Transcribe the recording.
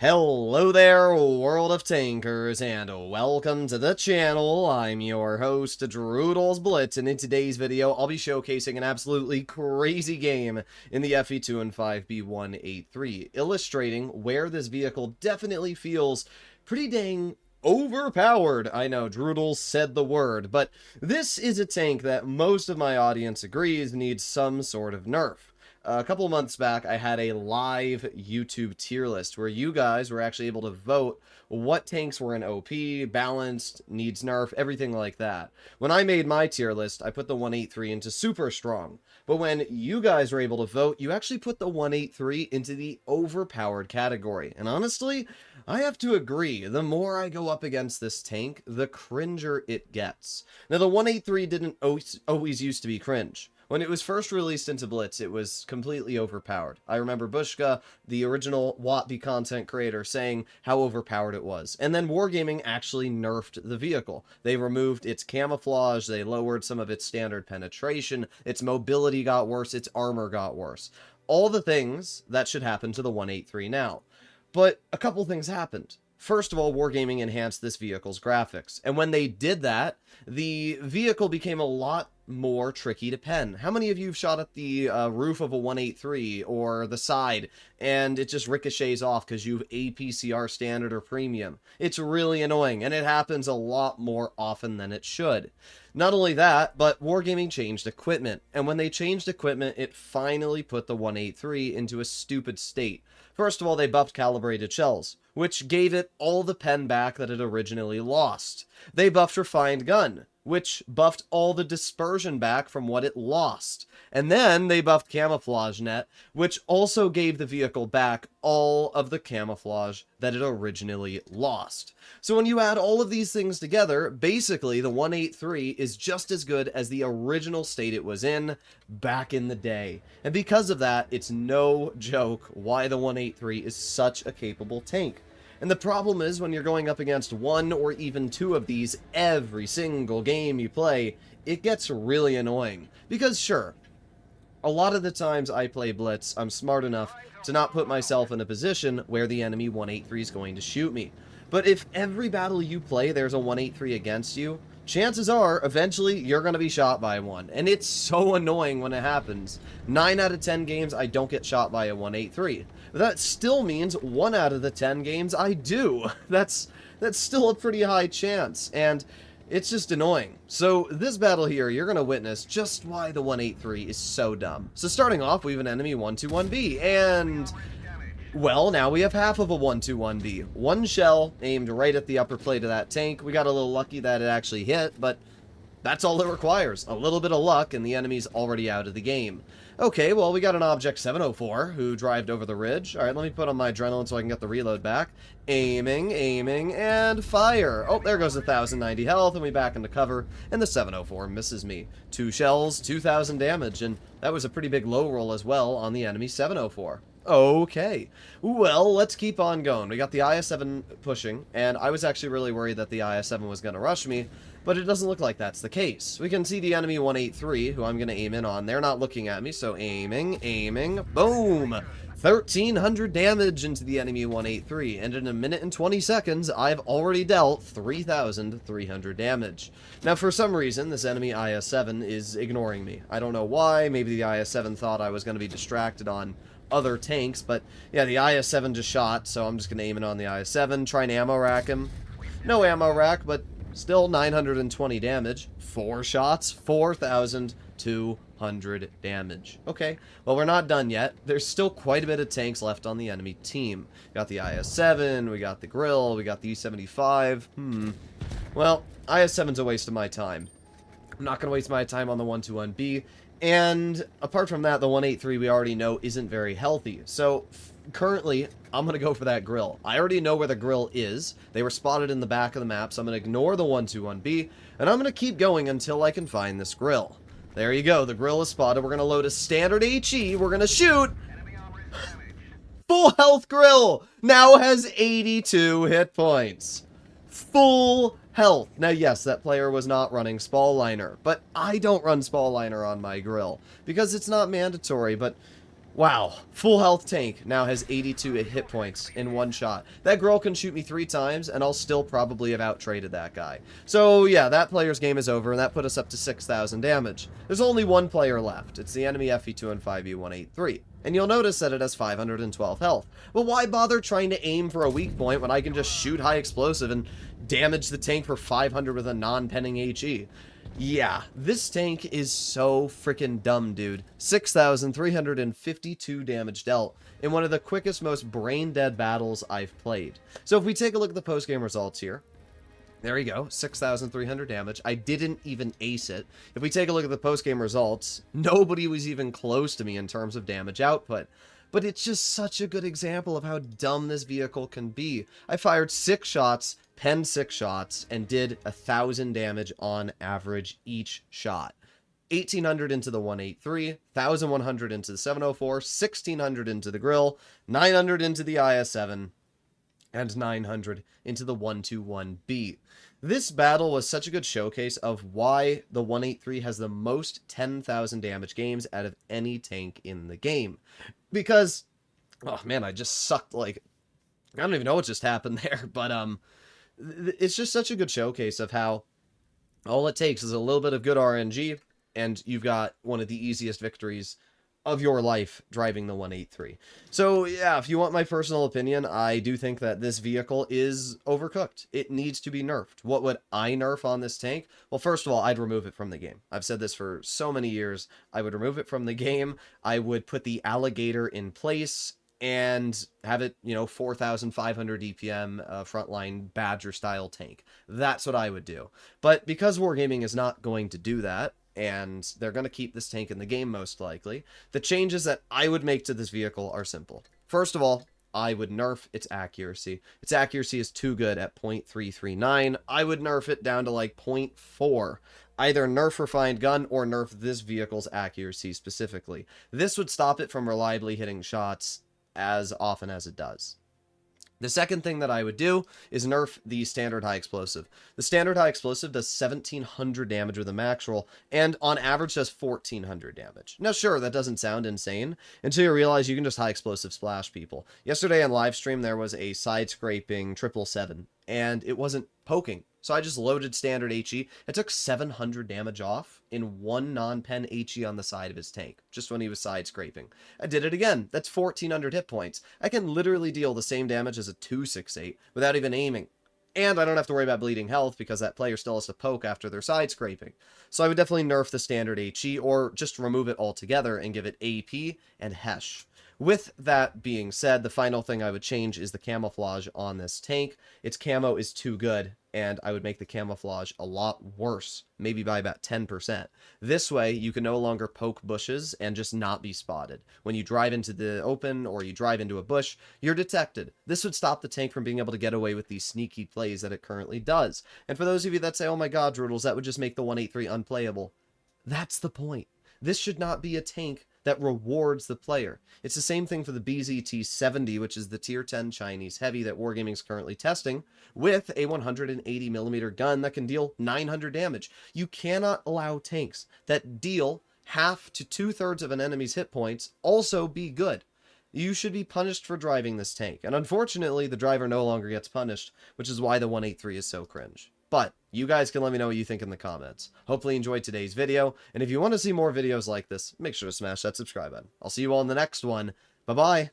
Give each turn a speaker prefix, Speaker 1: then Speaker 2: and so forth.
Speaker 1: Hello there, world of tankers, and welcome to the channel. I'm your host, Droodles Blitz, and in today's video, I'll be showcasing an absolutely crazy game in the FE2 and 5B183, illustrating where this vehicle definitely feels pretty dang overpowered. I know, Droodles said the word, but this is a tank that most of my audience agrees needs some sort of nerf. A couple of months back, I had a live YouTube tier list where you guys were actually able to vote what tanks were in OP, balanced, needs nerf, everything like that. When I made my tier list, I put the 183 into super strong. But when you guys were able to vote, you actually put the 183 into the overpowered category. And honestly, I have to agree, the more I go up against this tank, the cringer it gets. Now, the 183 didn't always used to be cringe. When it was first released into Blitz, it was completely overpowered. I remember Bushka, the original Wattby content creator, saying how overpowered it was. And then Wargaming actually nerfed the vehicle. They removed its camouflage, they lowered some of its standard penetration, its mobility got worse, its armor got worse. All the things that should happen to the 183 now. But a couple things happened. First of all, Wargaming enhanced this vehicle's graphics. And when they did that, the vehicle became a lot more tricky to pen. How many of you have shot at the roof of a 183 or the side and it just ricochets off because you've APCR standard or premium? It's really annoying, and it happens a lot more often than it should. Not only that, but Wargaming changed equipment, and when they changed equipment, it finally put the 183 into a stupid state. First of all, they buffed calibrated shells, which gave it all the pen back that it originally lost. They buffed refined gun, which buffed all the dispersion back from what it lost. And then they buffed camouflage net, which also gave the vehicle back all of the camouflage that it originally lost. So when you add all of these things together, basically the 183 is just as good as the original state it was in back in the day. And because of that, it's no joke why the 183 is such a capable tank. And the problem is, when you're going up against one or even two of these every single game you play, it gets really annoying. Because sure, a lot of the times I play Blitz, I'm smart enough to not put myself in a position where the enemy 183 is going to shoot me. But if every battle you play there's a 183 against you, chances are, eventually, you're going to be shot by one. And it's so annoying when it happens. 9 out of 10 games, I don't get shot by a 183. But that still means 1 out of the 10 games, I do. That's still a pretty high chance. And it's just annoying. So this battle here, you're going to witness just why the 183 is so dumb. So starting off, we have an enemy 121B. And well, now we have half of a 121B. One shell aimed right at the upper plate of that tank. We got a little lucky that it actually hit, but that's all it requires. A little bit of luck, and the enemy's already out of the game. Okay, well, we got an Object 704 who drived over the ridge. All right, let me put on my adrenaline so I can get the reload back. Aiming, and fire. Oh, there goes 1,090 health, and we back into cover, and the 704 misses me. 2 shells, 2,000 damage, and that was a pretty big low roll as well on the enemy 704. Okay, well, let's keep on going. We got the IS-7 pushing, and I was actually really worried that the IS-7 was going to rush me, but it doesn't look like that's the case. We can see the enemy 183, who I'm going to aim in on. They're not looking at me, so aiming, boom! 1,300 damage into the enemy 183, and in a minute and 20 seconds, I've already dealt 3,300 damage. Now, for some reason, this enemy IS-7 is ignoring me. I don't know why. Maybe the IS-7 thought I was going to be distracted on other tanks, but yeah, the IS-7 just shot, so I'm just gonna aim it on the IS-7, try and ammo rack him. No ammo rack, but still 920 damage. 4 shots, 4,200 damage. Okay, well, we're not done yet. There's still quite a bit of tanks left on the enemy team. We got the IS-7, we got the Grill, we got the E-75. Well, IS-7's a waste of my time. I'm not gonna waste my time on the 121B. And apart from that, the 183 we already know isn't very healthy. So currently, I'm going to go for that Grill. I already know where the Grill is. They were spotted in the back of the map, so I'm going to ignore the 121B, and I'm going to keep going until I can find this Grill. There you go. The Grill is spotted. We're going to load a standard HE. We're going to shoot. Full health Grill now has 82 hit points. Full health. Now, yes, that player was not running Spall Liner, but I don't run Spall Liner on my Grill because it's not mandatory, but Wow, full health tank now has 82 hit points in one shot. That girl can shoot me 3 times, and I'll still probably have out-traded that guy. So yeah, that player's game is over, and that put us up to 6,000 damage. There's only one player left. It's the enemy FE2 and 5E183. And you'll notice that it has 512 health. But why bother trying to aim for a weak point when I can just shoot high explosive and damage the tank for 500 with a non-penning HE? Yeah, this tank is so freaking dumb, dude. 6,352 damage dealt in one of the quickest, most brain-dead battles I've played. So if we take a look at the post-game results here, there we go, 6,300 damage. I didn't even ace it. If we take a look at the post-game results, nobody was even close to me in terms of damage output. But it's just such a good example of how dumb this vehicle can be. I fired 6 shots, penned 6 shots, and did 1,000 damage on average each shot. 1,800 into the 183, 1,100 into the 704, 1,600 into the grill, 900 into the IS-7, and 900 into the 121B. This battle was such a good showcase of why the 183 has the most 10,000 damage games out of any tank in the game. Because, oh man, I just sucked, like, I don't even know what just happened there, but it's just such a good showcase of how all it takes is a little bit of good RNG, and you've got one of the easiest victories of your life driving the 183. So yeah, if you want my personal opinion, I do think that this vehicle is overcooked. It needs to be nerfed. What would I nerf on this tank? Well, first of all, I'd remove it from the game. I've said this for so many years. I would remove it from the game. I would put the alligator in place and have it, 4,500 DPM frontline Badger style tank. That's what I would do. But because Wargaming is not going to do that, and they're going to keep this tank in the game most likely, the changes that I would make to this vehicle are simple. First of all, I would nerf its accuracy. Its accuracy is too good at 0.339. I would nerf it down to like 0.4. Either nerf refined gun or nerf this vehicle's accuracy specifically. This would stop it from reliably hitting shots as often as it does. The second thing that I would do is nerf the standard high explosive. The standard high explosive does 1,700 damage with a max roll, and on average does 1,400 damage. Now sure, that doesn't sound insane, until you realize you can just high explosive splash people. Yesterday on live stream there was a side scraping 777, and it wasn't poking. So I just loaded standard HE. It took 700 damage off in one non-pen HE on the side of his tank, just when he was side scraping. I did it again. That's 1,400 hit points. I can literally deal the same damage as a 268 without even aiming. And I don't have to worry about bleeding health because that player still has to poke after their side scraping. So I would definitely nerf the standard HE or just remove it altogether and give it AP and Hesh. With that being said, the final thing I would change is the camouflage on this tank. Its camo is too good, and I would make the camouflage a lot worse, maybe by about 10%. This way, you can no longer poke bushes and just not be spotted. When you drive into the open or you drive into a bush, you're detected. This would stop the tank from being able to get away with these sneaky plays that it currently does. And for those of you that say, oh my god, Droodles, that would just make the 183 unplayable. That's the point. This should not be a tank that rewards the player. It's the same thing for the BZT-70, which is the tier 10 Chinese heavy that Wargaming is currently testing, with a 180mm gun that can deal 900 damage. You cannot allow tanks that deal half to 2/3 of an enemy's hit points also be good. You should be punished for driving this tank, and unfortunately the driver no longer gets punished, which is why the 183 is so cringe. But you guys can let me know what you think in the comments. Hopefully you enjoyed today's video, and if you want to see more videos like this, make sure to smash that subscribe button. I'll see you all in the next one. Bye-bye.